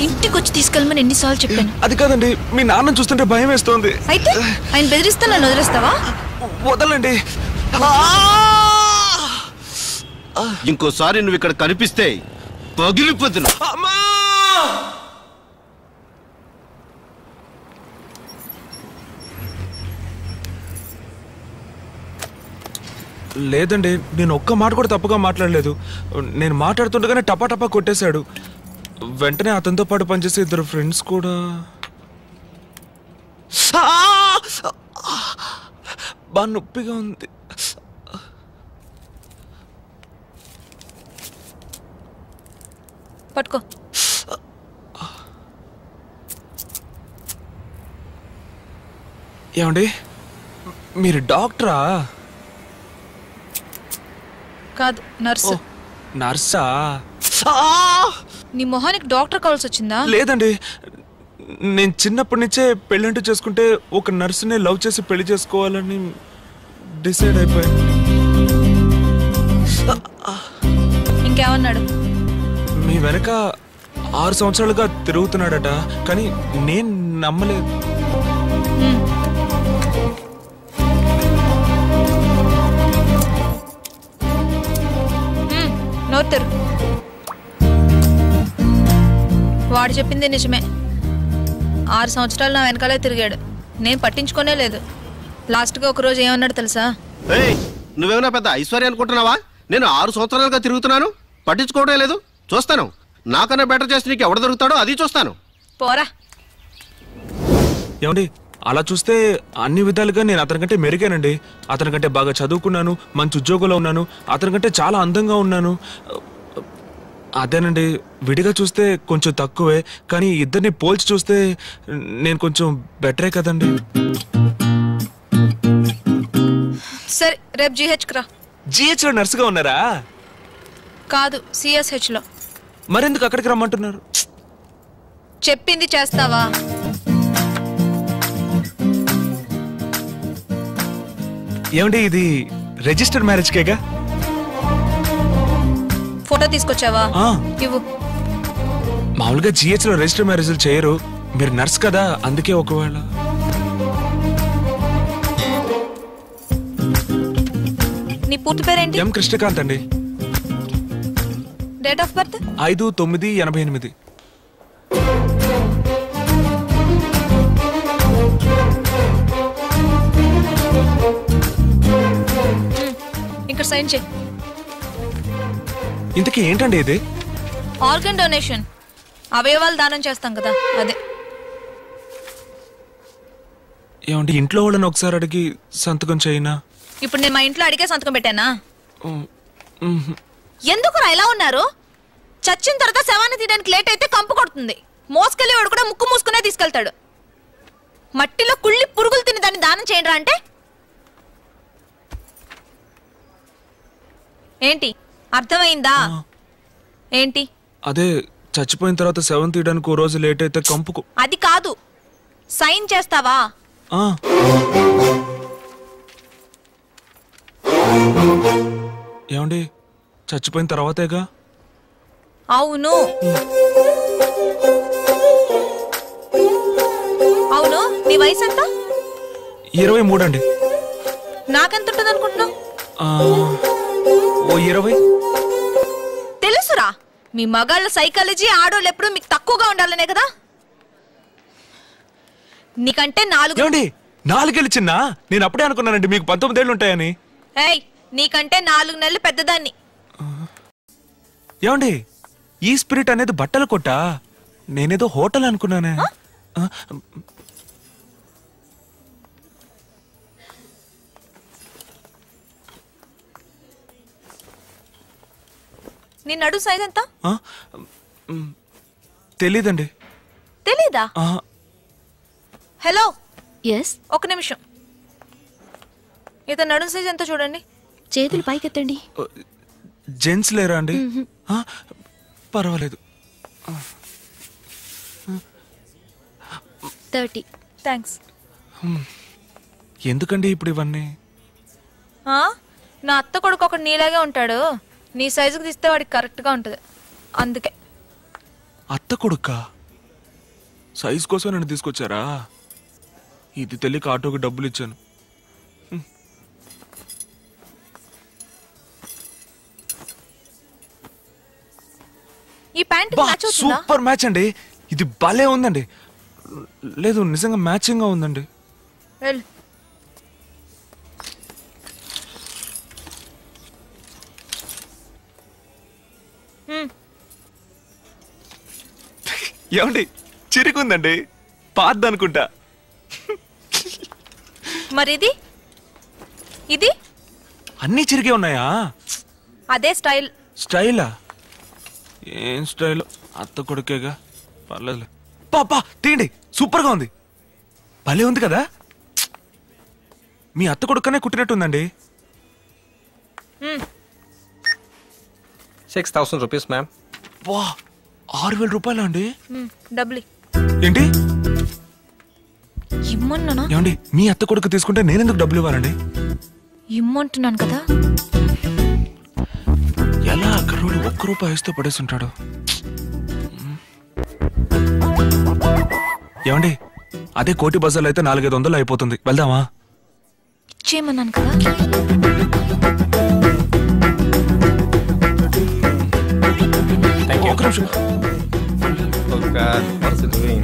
ఇంటికి వచ్చి తీసుకెళ్ళమని ఎన్నిసార్లు చెప్పాను. అది కాదండి, మీ నాన్న చూస్తుంటే భయం వేస్తోంది. అయితే ఆయన బెదిరిస్తే నన్ను వదిలేస్తావా? వదలండి. ఇంకోసారి నువ్వు ఇక్కడ కనిపిస్తే పగిలిపోతున్నా. లేదండి, నేను ఒక్క మాట కూడా తప్పుగా మాట్లాడలేదు. నేను మాట్లాడుతుండగానే టపా టపా కొట్టేశాడు. వెంటనే అతనితో పాటు పనిచేసే ఇద్దరు ఫ్రెండ్స్ కూడా. బాగా నొప్పిగా ఉంది. పట్టుకో. ఏమండి, మీరు డాక్టరా? కాదు, నర్సు. నర్సా? నీ మొహానికి డాక్టర్ కావాల్సి వచ్చిందా? లేదండి, నేను చిన్నప్పటి నుంచే పెళ్ళంటూ చేసుకుంటే ఒక నర్సునే లవ్ చేసి పెళ్లి చేసుకోవాలని డిసైడ్ అయిపోయాను. ఇంకేమన్నాడు? మీ వెనక 6 సంవత్సరాలుగా తిరుగుతున్నాడట, కానీ నేను నమ్మలేదు. నోరు. వాడు చెప్పింది నిజమే. 6 సంవత్సరాలు నా వెనకాలే తిరిగాడు. నేను పట్టించుకోనే లేదు. లాస్ట్గా ఒకరోజు ఏమన్నాడు తెలుసా? నువ్వేమన్నా పెద్ద ఐశ్వర్య అనుకుంటున్నావా? నేను 6 సంవత్సరాలుగా తిరుగుతున్నాను, పట్టించుకోవడం లేదు. చూస్తాను, నాకన్నా బెటర్ చేసి నీకు ఎవడ దొరుకుతాడో అది చూస్తాను. పోరా. ఏమండి, అలా చూస్తే అన్ని విధాలుగా నేను అతనికంటే మెరుగానండి. అతనికంటే బాగా చదువుకున్నాను, మంచి ఉద్యోగంలో ఉన్నాను, అతనికంటే చాలా అందంగా ఉన్నాను. అదేనండి, విడిగా చూస్తే కొంచెం తక్కువే, కానీ ఇద్దరిని పోల్చి చూస్తే నేను కొంచెం బెటరే కదండి. సరే, రేపు GHకి రా. GHలో నర్సుగా ఉన్నారా? కాదు, CSHలో. మరెందుకు అక్కడికి రమ్మంటున్నారు? చెప్పింది చేస్తావా? ఏమండి, ఇది రిజిస్టర్ మ్యారేజ్ కేగా? ఫోటో తీసుకొచ్చావా? ఇవ్వు. మామూలుగా GHలో రిజిస్టర్ మ్యారేజ్లు చేయరు. మీరు నర్స్ కదా, అందుకే. ఒకవేళ నీ పూర్తి పేరేంటి? M కృష్ణకాంత్ అండి. Date of birth? 5/9/88. ఇక్కడ సైన్ చేయి. ఇంతకీ ఏంటండి ఇది? Organ donation. అవయవాలు దానం చేస్తాం కదా, అదే. ఏమండి, ఇంట్లో వాళ్ళని ఒకసారి అడిగి సంతకం చేయనా? ఇప్పుడు నేను మా ఇంట్లో అడిగే సంతకం పెట్టానా? ఎందుకు ఇలా ఉన్నారు? చచ్చిన తర్వాత శవాన్ని తీయడానికి లేట్ అయితే కంపు కొడుతుంది. మోసుకెళ్ళేవాడు కూడా ముక్కు మూసుకునే తీసుకెళ్తాడు. మట్టిలో కుళ్ళి పురుగులు తిని దాన్ని దానం చేయండి అంటే ఏంటి? అర్థమైందా? ఏంటి? అదే, చచ్చిపోయిన తర్వాత శవం తీయడానికి ఓ రోజు లేట్ అయితే కంపుకు. అది కాదు, సైన్ చేస్తావా? ఏమండి, చచ్చిపోయిన తర్వాతేగా? అవును. అవును, నీ వయసు ఎంత? 23 అండి. నాకెంత ఉంటుంది అనుకుంటున్నావు? ఓ 20. తెలుసురా, మీ మగాళ్ళ సైకాలజీ ఆడోళ్ళు ఎప్పుడు మీకు తక్కువగా ఉండాలనే కదా. నీకంటే 4. ఏమండి, 4 ఏళ్ళు చిన్న? నేను అప్పుడే అనుకున్నానండి మీకు 19 ఏళ్ళు ఉంటాయని. ఏయ్, నీకంటే 4 నెలలు పెద్దదాన్ని. ఏమండి, ఈ స్పిరిట్ అనేది బట్టల కొట్టా? నేనేదో హోటల్ అనుకున్నానే. నీ నడు సైజ్ ఎంత? తెలీదండి. తెలీదా? హలో. ఎస్. ఒక నిమిషం. ఇతను నడు సైజ్ ఎంత చూడండి. చేతులు పైకెత్తండి. జెంట్స్ లేరా అండి? పర్వాలేదు. 30. థ్యాంక్స్. ఎందుకండి ఇప్పుడు ఇవన్నీ? నా అత్త కొడుకు ఒకడు నీలాగే ఉంటాడు. నీ సైజుకి తీస్తే వాడికి కరెక్ట్గా ఉంటుంది, అందుకే. అత్త కొడుకా? సైజ్ కోసం నన్ను తీసుకొచ్చారా? ఇది తెలియక ఆటోకి డబ్బులు ఇచ్చాను. ఈ ప్యాంట్ మ్యాచ్ అవుతుందా? సూపర్ మ్యాచ్ అండి. ఇది భలే ఉందండి. లేదు నిజంగా మ్యాచింగ్ గా ఉందండి. వెళ్ళు. ఏమండి చిరికుందండి, పాద్దనుకుంటా. మరి ఇది ఇది అన్నీ చిరిగే ఉన్నాయా? అదే స్టైల్. స్టైలా? ఏం స్టైల్? అత్త కొడుకేగా, పర్లేదు. పాపా తీయండి, సూపర్ గా ఉంది. భలే ఉంది కదా. మీ అత్త కొడుకనే కుట్టినట్టుందండి. 6,000 rupees, ma'am. వా, 6,000 రూపాయలా అండి? డబ్బులు ఏంటి? ఇమ్మంటున్నా. ఏమండి మీ అత్త కొడుకు తీసుకుంటే నేనెందుకు డబ్బులు ఇవ్వాలండి? ఇమ్మంటున్నాను కదా. ఎలా అక్కడోడు 1 రూపాయి ఇస్తే పడేస్తుంటాడు. ఏమండి అదే కోటి బజార్లో అయితే 400-500 అయిపోతుంది. వెళ్దామా? ఇచ్చేయమన్నాను కదా. Thank you. ఒక్క నిమిషం. Oh God, what's it doing?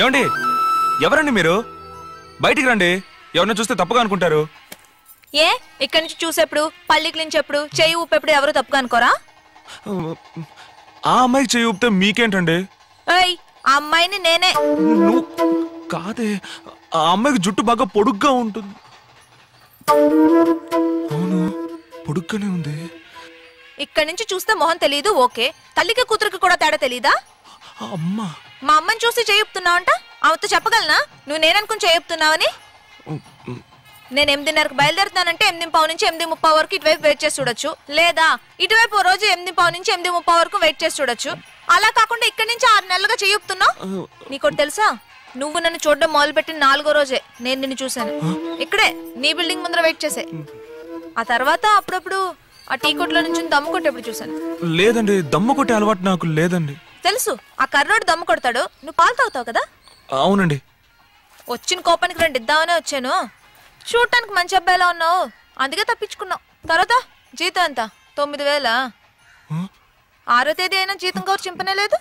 ఏమండి ఎవరండి మీరు? బయటికి రండి, ఎవరిని చూస్తే తప్పుగా అనుకుంటారు. ఏ ఇక్కడి నుంచి చూసేప్పుడు, పల్లికి నుంచెప్పుడు, చెయ్యి ఊపేప్పుడు ఎవరు తప్పుగా అనుకోరా? ఆ అమ్మాయికి చేయి ఊపితే మీకేంటండి? ఏయ్, ఆ అమ్మాయిని నేనే. నువ్వు కాదే, ఆ అమ్మాయికి జుట్టు బాగా పొడుగ్గా ఉంటుంది. అవును, పొడుగ్గానే ఉంది. ఇక్కడి నుంచి చూస్తే మొహం తెలీదు, ఓకే. తల్లికి కూతురికి కూడా తేడా తెలీదా? అమ్మా, మా అమ్మని చూసి చేయుపుతున్నావంట. ఆమెతో చెప్పగలనా నువ్వు నేననుకుని చేయుపుతున్నావని? నేను 8:30కి బయలుదేరుతానంటే 8:15 నుంచి 8:30 వరకు ఇటువైపు వెయిట్ చేసి చూడొచ్చు, లేదా ఇటువైపు రోజు 8:15 నుంచి 8:30 వరకు వెయిట్ చేసి చూడొచ్చు. అలా కాకుండా ఇక్కడి నుంచి 6 నెలలుగా చేయుపుతున్నావు. నీకోటి తెలుసా, నువ్వు నన్ను చూడడం మొదలుపెట్టిన 4వ రోజే నేను నిన్ను చూశాను. ఇక్కడే నీ బిల్డింగ్ ముందర వెయిట్ చేసే. ఆ తర్వాత అప్పుడప్పుడు ఆ టీ కొట్లో నుంచి దమ్ము కొట్టేప్పుడు చూశాను. లేదండి, దమ్ము కొట్టే అలవాటు నాకు లేదండి. తెలుసు, ఆ కర్రోడు దమ్ము కొడతాడు, నువ్వు పాలు తాగుతావు కదా. అవునండి. వచ్చిన కోపానికి 2 ఇద్దామనే వచ్చాను. చూడటానికి మంచి అబ్బాయిలా ఉన్నావు, అందుకే తప్పించుకున్నావు. తర్వాత జీతం ఎంత? 9,000. 6వ తేదీ అయినా జీతం కవర్ చింపనే లేదు.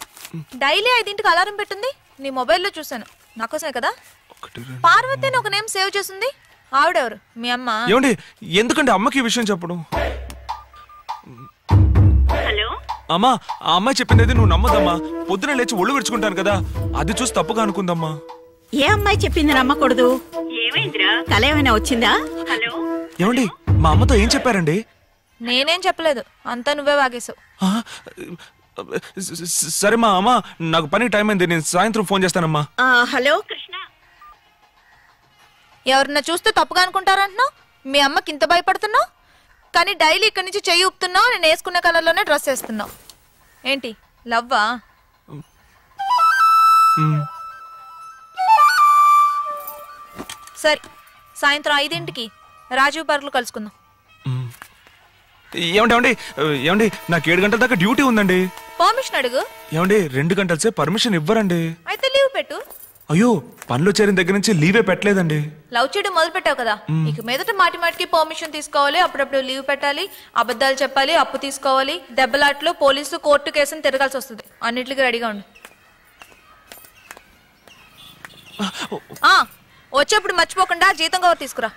డైలీ 5ంటికి అలారం పెట్టింది, నీ మొబైల్లో చూశాను. నాకోసమే కదా. పార్వతి అని ఒక నేమ్ సేవ్ చేసింది, ఆవిడెవరు? మీ అమ్మ. ఏమండి ఎందుకండి అమ్మకి ఈ విషయం చెప్పడం? అమ్మా, ఆ అమ్మాయి చెప్పింది నువ్వు నమ్మదమ్మా. పొద్దున లేచి ఒళ్ళు విడుచుకుంటాను కదా, అది చూసి తప్పుగా అనుకుందమ్మా. ఏ అమ్మాయి చెప్పింది నమ్మకూడదు? కల ఏమైనా వచ్చిందా? ఏమండి మా అమ్మతో ఏం చెప్పారండి? నేనేం చెప్పలేదు, అంతా నువ్వే వాగేశావు. సరే మా అమ్మ, నాకు పని టైం అయింది, నేను సాయంత్రం ఫోన్ చేస్తానమ్మా. హలో, ఎవరన్నా చూస్తే తప్పుగా అనుకుంటారంటున్నావు. మీ అమ్మకి ఇంత భయపడుతున్నావు, కానీ డైలీ ఇక్కడి నుంచి చెయ్యి ఊపుతున్నావు, నేను వేసుకున్న కలర్లోనే డ్రెస్ వేస్తున్నావు. ఏంటి లవ్వా? సరే, సాయంత్రం 5ంటికి రాజీవ్ పార్క్ లో కలుసుకుందాం. ఏమండి ఏమండి నాకు 7 గంటల దాకా డ్యూటీ ఉందండి. పర్మిషన్ అడుగు. ఏమండి 2 గంటల సేపు పర్మిషన్ ఇవ్వరండి. అయితే లీవ్ పెట్టు. అయ్యో పనిలో చేరిన దగ్గర నుంచి లీవే పెట్టలేదండి. లవ్ చేయడం మొదలు పెట్టావు కదా, ఇక మీదట మాటి మాటికి పర్మిషన్ తీసుకోవాలి, అప్పుడప్పుడు లీవ్ పెట్టాలి, అబద్ధాలు చెప్పాలి, అప్పు తీసుకోవాలి, దెబ్బలాట్లు, పోలీసు, కోర్టు కేసుని తిరగాల్సి వస్తుంది. అన్నిటికీ రెడీగా ఉండు. వచ్చేప్పుడు మర్చిపోకుండా జీతం కవర్ తీసుకురా.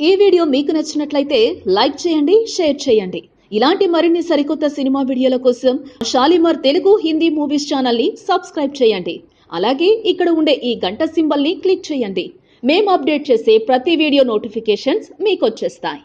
ఈ వీడియో మీకు నచ్చినట్లయితే లైక్ చేయండి, షేర్ చేయండి. ఇలాంటి మరిన్ని సరికొత్త సినిమా వీడియోల కోసం షాలిమార్ తెలుగు హిందీ మూవీస్ ఛానల్ ని సబ్స్క్రైబ్ చేయండి. అలాగే ఇక్కడ ఉండే ఈ గంట సింబల్ ని క్లిక్ చేయండి. మేము అప్డేట్ చేసే ప్రతి వీడియో నోటిఫికేషన్స్ మీకు వచ్చేస్తాయి.